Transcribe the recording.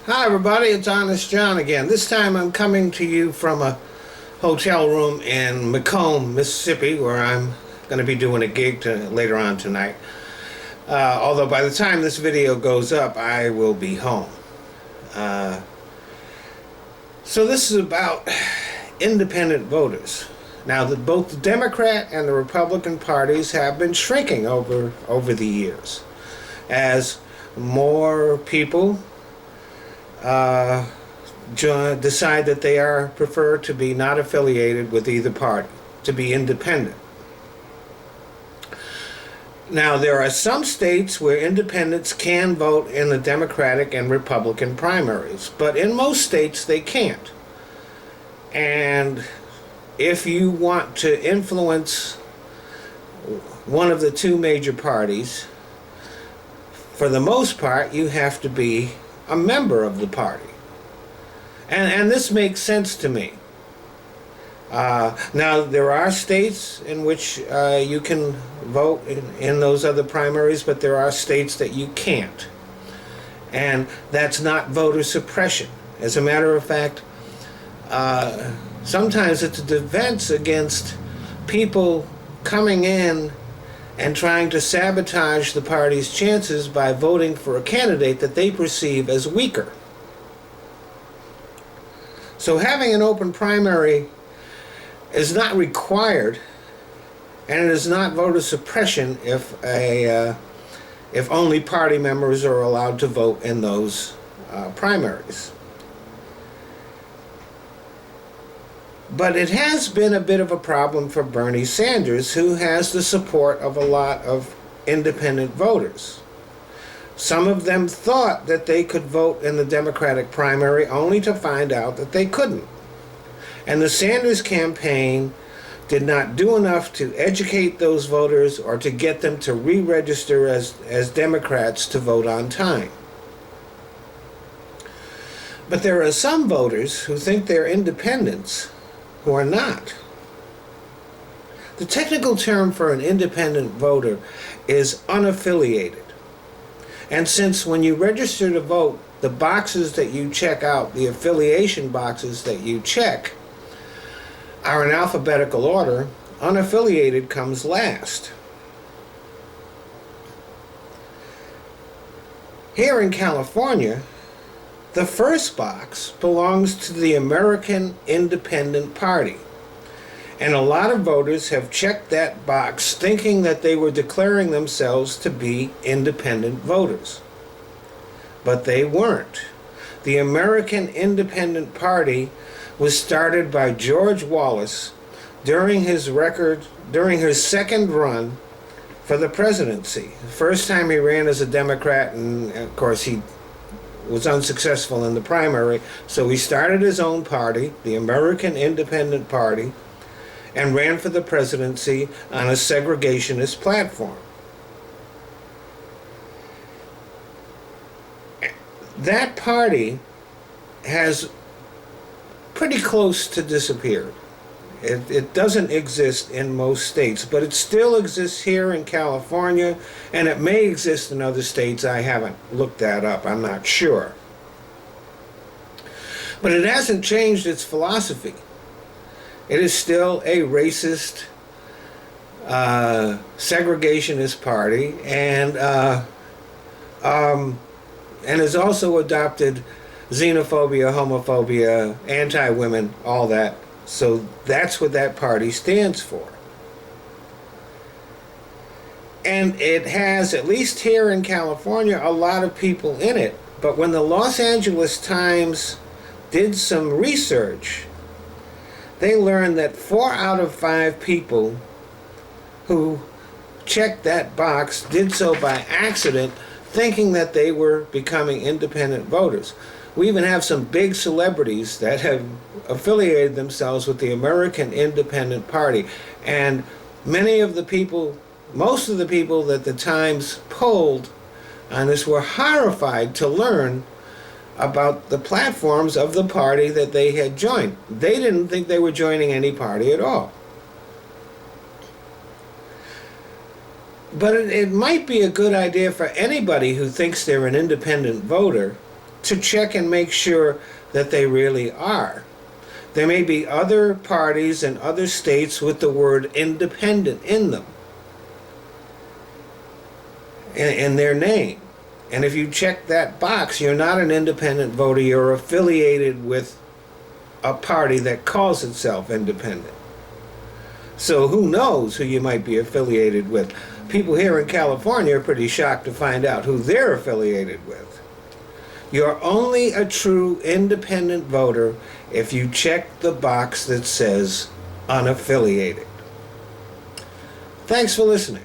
Hi everybody, it's Honest John again. This time I'm coming to you from a hotel room in Macomb, Mississippi, where I'm going to be doing a gig later on tonight. Although by the time this video goes up, I will be home. So this is about independent voters. Now, both the Democrat and the Republican parties have been shrinking over the years as more people decide that they prefer to be not affiliated with either party, to be independent. Now, there are some states where independents can vote in the Democratic and Republican primaries, but in most states they can't. And if you want to influence one of the two major parties, for the most part, you have to be a member of the party. And this makes sense to me. Now, there are states in which you can vote in those other primaries, but there are states that you can't. And that's not voter suppression. As a matter of fact, sometimes it's a defense against people coming in and trying to sabotage the party's chances by voting for a candidate that they perceive as weaker. So having an open primary is not required, and it is not voter suppression if only party members are allowed to vote in those primaries. But it has been a bit of a problem for Bernie Sanders, who has the support of a lot of independent voters. Some of them thought that they could vote in the Democratic primary only to find out that they couldn't. And the Sanders campaign did not do enough to educate those voters or to get them to re-register as Democrats to vote on time. But there are some voters who think they're independents who are not. The technical term for an independent voter is unaffiliated. And since when you register to vote, the boxes that you check out, the affiliation boxes that you check, are in alphabetical order, unaffiliated comes last. Here in California, the first box belongs to the American Independent Party. And a lot of voters have checked that box thinking that they were declaring themselves to be independent voters. But they weren't. The American Independent Party was started by George Wallace during his second run for the presidency. The first time he ran as a Democrat, and of course he was unsuccessful in the primary, so he started his own party, the American Independent Party, and ran for the presidency on a segregationist platform. That party has pretty close to disappeared. It doesn't exist in most states, but it still exists here in California, and it may exist in other states. I haven't looked that up. I'm not sure. But it hasn't changed its philosophy. It is still a racist, segregationist party, and has also adopted xenophobia, homophobia, anti-women, all that. So that's what that party stands for. And it has, at least here in California, a lot of people in it. But when the Los Angeles Times did some research, they learned that 4 out of 5 people who checked that box did so by accident, thinking that they were becoming independent voters. We even have some big celebrities that have affiliated themselves with the American Independent Party. And most of the people that the Times polled on this were horrified to learn about the platforms of the party that they had joined. They didn't think they were joining any party at all. But it might be a good idea for anybody who thinks they're an independent voter to check and make sure that they really are. There may be other parties in other states with the word independent in them, in their name. And if you check that box, you're not an independent voter, you're affiliated with a party that calls itself independent. So who knows who you might be affiliated with? People here in California are pretty shocked to find out who they're affiliated with. You're only a true independent voter if you check the box that says unaffiliated. Thanks for listening.